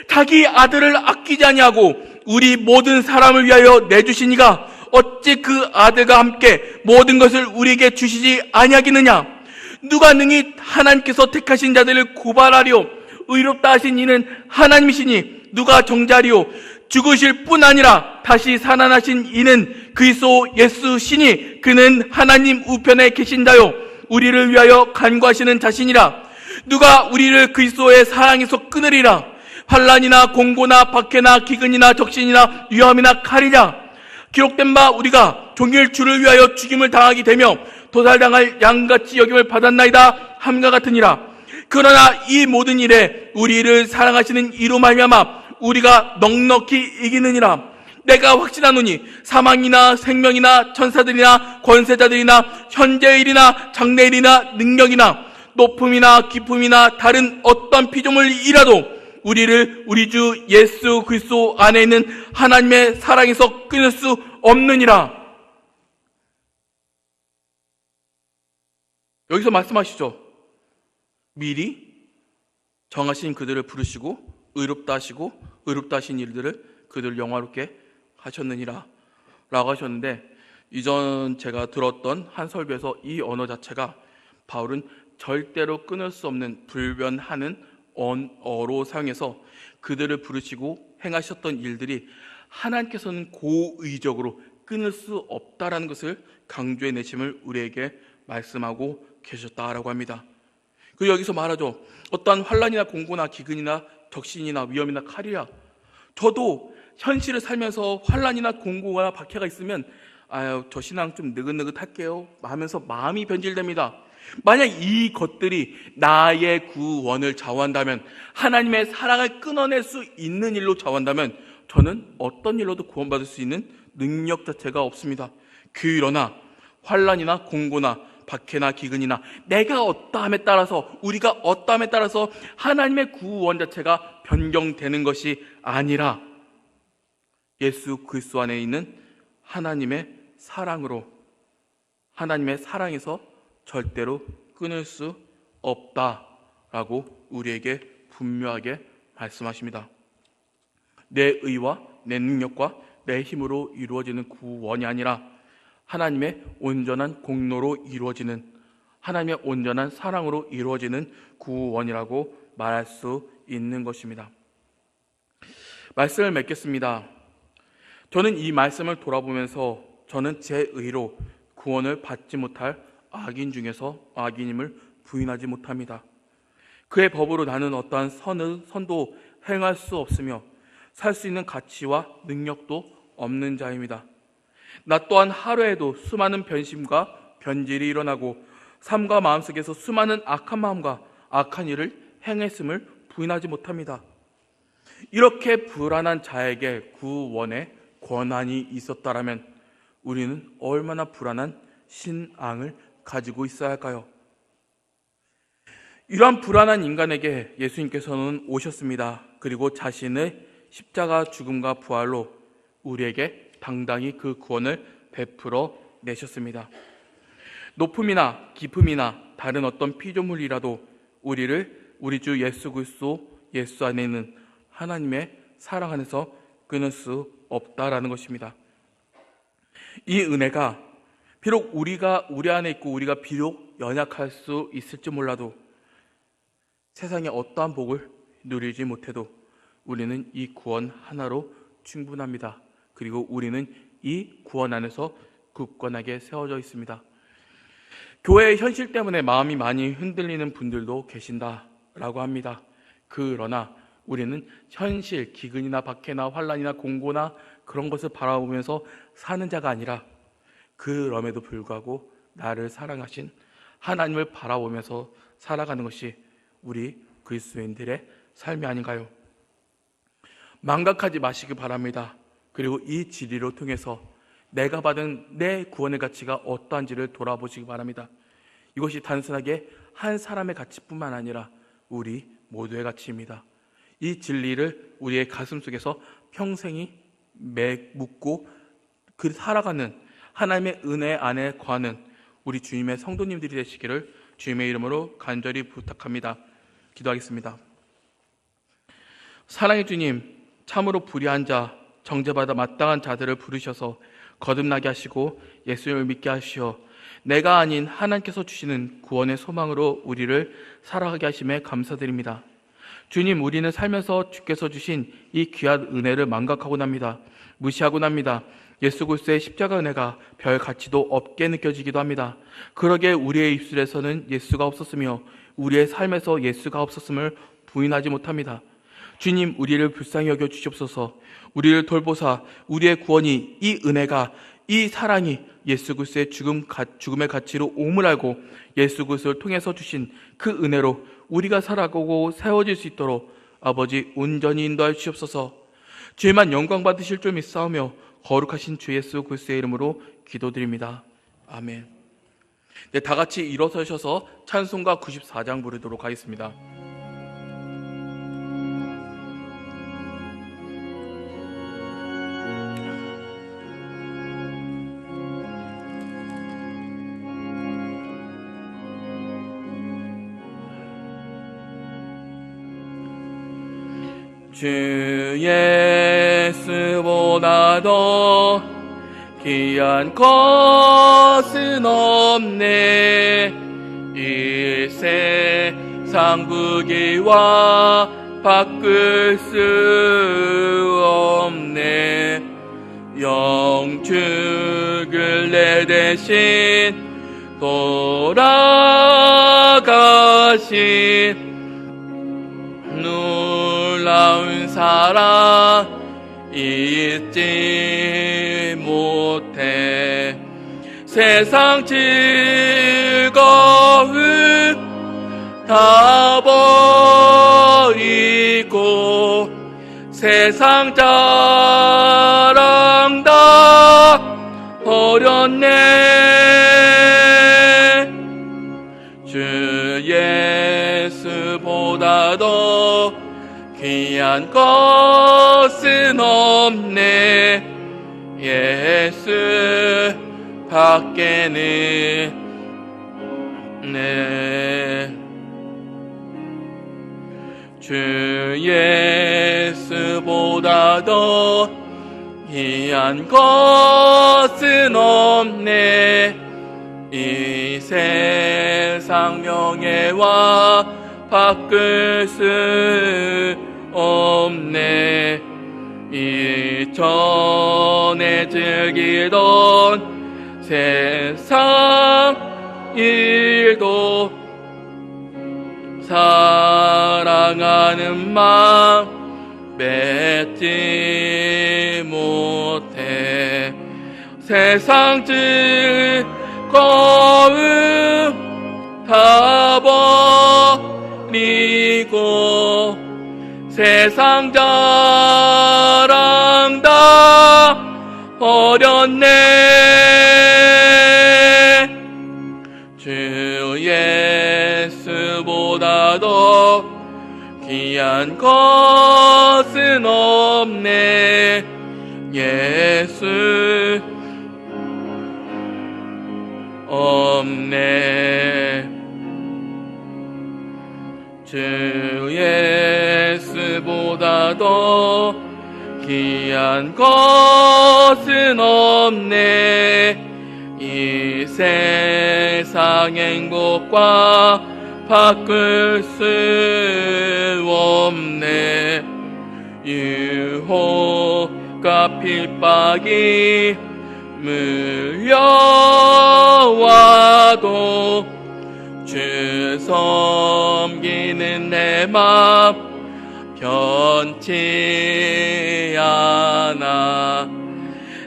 자기 아들을 아끼지 아니하고 우리 모든 사람을 위하여 내주시니가 어찌 그 아들과 함께 모든 것을 우리에게 주시지 아니하겠느냐? 누가 능히 하나님께서 택하신 자들을 고발하리요? 의롭다 하신 이는 하나님이시니 누가 정죄하리요? 죽으실 뿐 아니라 다시 살아나신 이는 그리스도 예수시니 그는 하나님 우편에 계신 자요 우리를 위하여 간구하시는 자신이라. 누가 우리를 그리스도의 사랑에서 끊으리라? 환난이나 공고나 박해나 기근이나 적신이나 위험이나 칼이냐? 기록된 바 우리가 종일 주를 위하여 죽임을 당하게 되며 도살당할 양같이 여김을 받았나이다 함과 같으니라. 그러나 이 모든 일에 우리를 사랑하시는 이로 말미암아 우리가 넉넉히 이기느니라. 내가 확신하노니 사망이나 생명이나 천사들이나 권세자들이나 현재의 일이나 장래의 일이나 능력이나 높음이나 깊음이나 다른 어떤 피조물이라도 우리를 우리 주 예수 그리스도 안에 있는 하나님의 사랑에서 끊을 수 없느니라. 여기서 말씀하시죠. 미리 정하신 그들을 부르시고 의롭다 하시고 의롭다 하신 일들을 그들 영화롭게 하셨느니라 라고 하셨는데, 이전 제가 들었던 한 설교에서 이 언어 자체가 바울은 절대로 끊을 수 없는 불변하는 언어로 사용해서 그들을 부르시고 행하셨던 일들이 하나님께서는 고의적으로 끊을 수 없다라는 것을 강조해 내심을 우리에게 말씀하고 계셨다라고 합니다. 그리고 여기서 말하죠. 어떠한 환난이나 공고나 기근이나 적신이나 위험이나 칼이라. 저도 현실을 살면서 환난이나 공고나 박해가 있으면 아유 저 신앙 좀 느긋느긋할게요 하면서 마음이 변질됩니다. 만약 이 것들이 나의 구원을 좌우한다면, 하나님의 사랑을 끊어낼 수 있는 일로 좌우한다면 저는 어떤 일로도 구원받을 수 있는 능력 자체가 없습니다. 그러나 환난이나 공고나 박해나 기근이나 내가 어떠함에 따라서, 우리가 어떠함에 따라서 하나님의 구원 자체가 변경되는 것이 아니라 예수 그리스도 안에 있는 하나님의 사랑으로, 하나님의 사랑에서 절대로 끊을 수 없다라고 우리에게 분명하게 말씀하십니다. 내 의와 내 능력과 내 힘으로 이루어지는 구원이 아니라 하나님의 온전한 공로로 이루어지는, 하나님의 온전한 사랑으로 이루어지는 구원이라고 말할 수 있는 것입니다. 말씀을 맺겠습니다. 저는 이 말씀을 돌아보면서 저는 제 의로 구원을 받지 못할 악인 중에서 악인임을 부인하지 못합니다. 그의 법으로 나는 어떠한 선도 행할 수 없으며 살 수 있는 가치와 능력도 없는 자입니다. 나 또한 하루에도 수많은 변심과 변질이 일어나고 삶과 마음속에서 수많은 악한 마음과 악한 일을 행했음을 부인하지 못합니다. 이렇게 불안한 자에게 구원의 권한이 있었다라면 우리는 얼마나 불안한 신앙을 가지고 있어야 할까요? 이러한 불안한 인간에게 예수님께서는 오셨습니다. 그리고 자신의 십자가 죽음과 부활로 우리에게 당당히 그 구원을 베풀어 내셨습니다. 높음이나 깊음이나 다른 어떤 피조물이라도 우리를 우리 주 예수 그리스도 예수 안에 있는 하나님의 사랑 안에서 끊을 수 없다라는 것입니다. 이 은혜가 비록 우리가 우리 안에 있고 우리가 비록 연약할 수 있을지 몰라도 세상의 어떠한 복을 누리지 못해도 우리는 이 구원 하나로 충분합니다. 그리고 우리는 이 구원 안에서 굳건하게 세워져 있습니다. 교회의 현실 때문에 마음이 많이 흔들리는 분들도 계신다라고 합니다. 그러나 우리는 현실, 기근이나 박해나 환난이나 공고나 그런 것을 바라보면서 사는 자가 아니라 그럼에도 불구하고 나를 사랑하신 하나님을 바라보면서 살아가는 것이 우리 그리스도인들의 삶이 아닌가요? 망각하지 마시기 바랍니다. 그리고 이 진리로 통해서 내가 받은 내 구원의 가치가 어떠한지를 돌아보시기 바랍니다. 이것이 단순하게 한 사람의 가치뿐만 아니라 우리 모두의 가치입니다. 이 진리를 우리의 가슴 속에서 평생이 묻고 그 살아가는 하나님의 은혜 안에 거하는 우리 주님의 성도님들이 되시기를 주님의 이름으로 간절히 부탁합니다. 기도하겠습니다. 사랑의 주님, 참으로 불의한 자, 정죄받아 마땅한 자들을 부르셔서 거듭나게 하시고 예수님을 믿게 하시어 내가 아닌 하나님께서 주시는 구원의 소망으로 우리를 살아가게 하심에 감사드립니다. 주님, 우리는 살면서 주께서 주신 이 귀한 은혜를 망각하곤 합니다. 무시하곤 합니다. 예수 그리스도의 십자가 은혜가 별 가치도 없게 느껴지기도 합니다. 그러기에 우리의 입술에서는 예수가 없었으며 우리의 삶에서 예수가 없었음을 부인하지 못합니다. 주님, 우리를 불쌍히 여겨 주시옵소서. 우리를 돌보사 우리의 구원이, 이 은혜가, 이 사랑이 예수 그리스도의 죽음의 가치로 옴을 알고 예수 그리스도를 통해서 주신 그 은혜로 우리가 살아가고 세워질 수 있도록 아버지 온전히 인도하여 주시옵소서. 주님만 영광 받으실 줄 믿사오며 거룩하신 주 예수 그리스도의 이름으로 기도드립니다. 아멘. 네, 다 같이 일어서셔서 찬송가 94장 부르도록 하겠습니다. 주 예수보다 더 귀한 것은 없네. 이 세상 부귀와 바꿀 수 없네. 영축을 내 대신 돌아가신 놀라운 사랑 잊지 못해. 세상 즐거움 다 버리고 세상 자랑 다 버렸네. 주 예수보다 더 귀한 것은 없네. 예수 밖에는 네. 주 예수보다 더 귀한 것은 없네. 이 세상 명예와 바꿀 수 없네. 이전에 즐기던 세상 일도 사랑하는 마음 맺지 못해. 세상 즐거움 다 버리고 세상 자랑 다 버렸네. 주 예수보다 더 귀한 것은 없네. 예수 없네. 주 예수보다 더 귀한 것은 없네. 이 세상 행복과 바꿀 수 없네. 유혹과 핍박이 물려와도 주 섬기는 내 맘 변치 않아.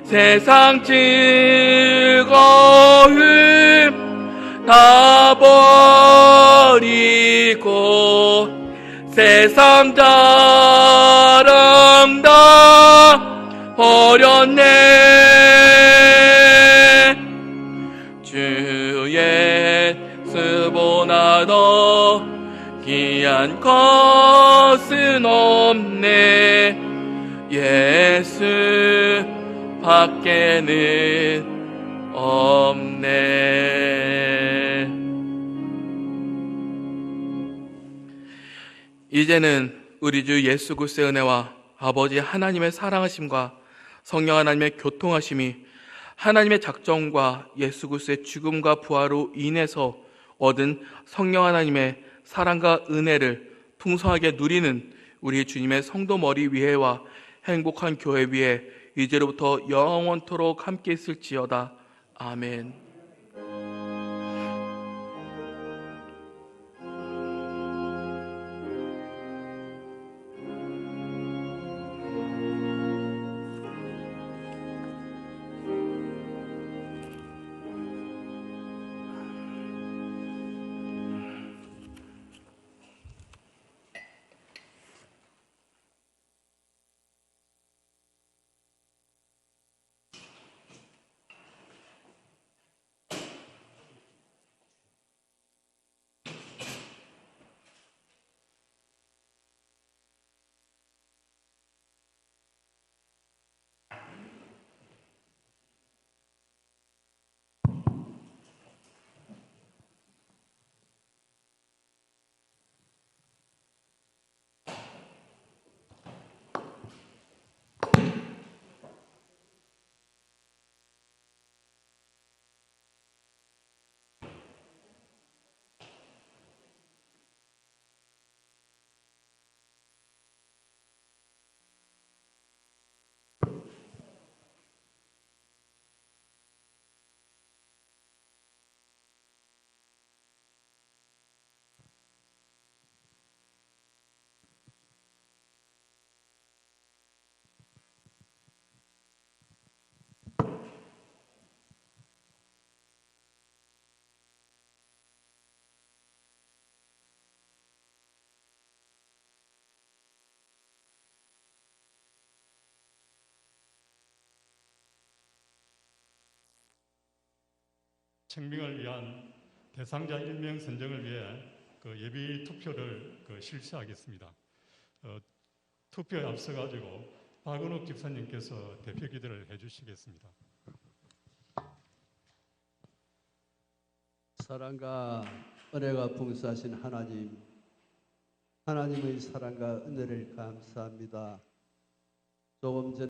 세상 즐거움 다 버리고 세상 자랑 다 버렸네. 주 예수보다 더 귀한 것은 없네. 예수 밖에는 없네. 이제는 우리 주 예수 그리스도의 은혜와 아버지 하나님의 사랑하심과 성령 하나님의 교통하심이 하나님의 작정과 예수 그리스도의 죽음과 부활로 인해서 얻은 성령 하나님의 사랑과 은혜를 풍성하게 누리는 우리 주님의 성도 머리 위에와 행복한 교회 위에 이제로부터 영원토록 함께 있을지어다. 아멘. 청명을 위한 대상자 1명 선정을 위해 예비 투표를 실시하겠습니다. 투표에 앞서가지고 박은옥 집사님께서 대표 기도를 해주시겠습니다. 사랑과 은혜가 풍성하신 하나님, 하나님의 사랑과 은혜를 감사합니다. 조금 전에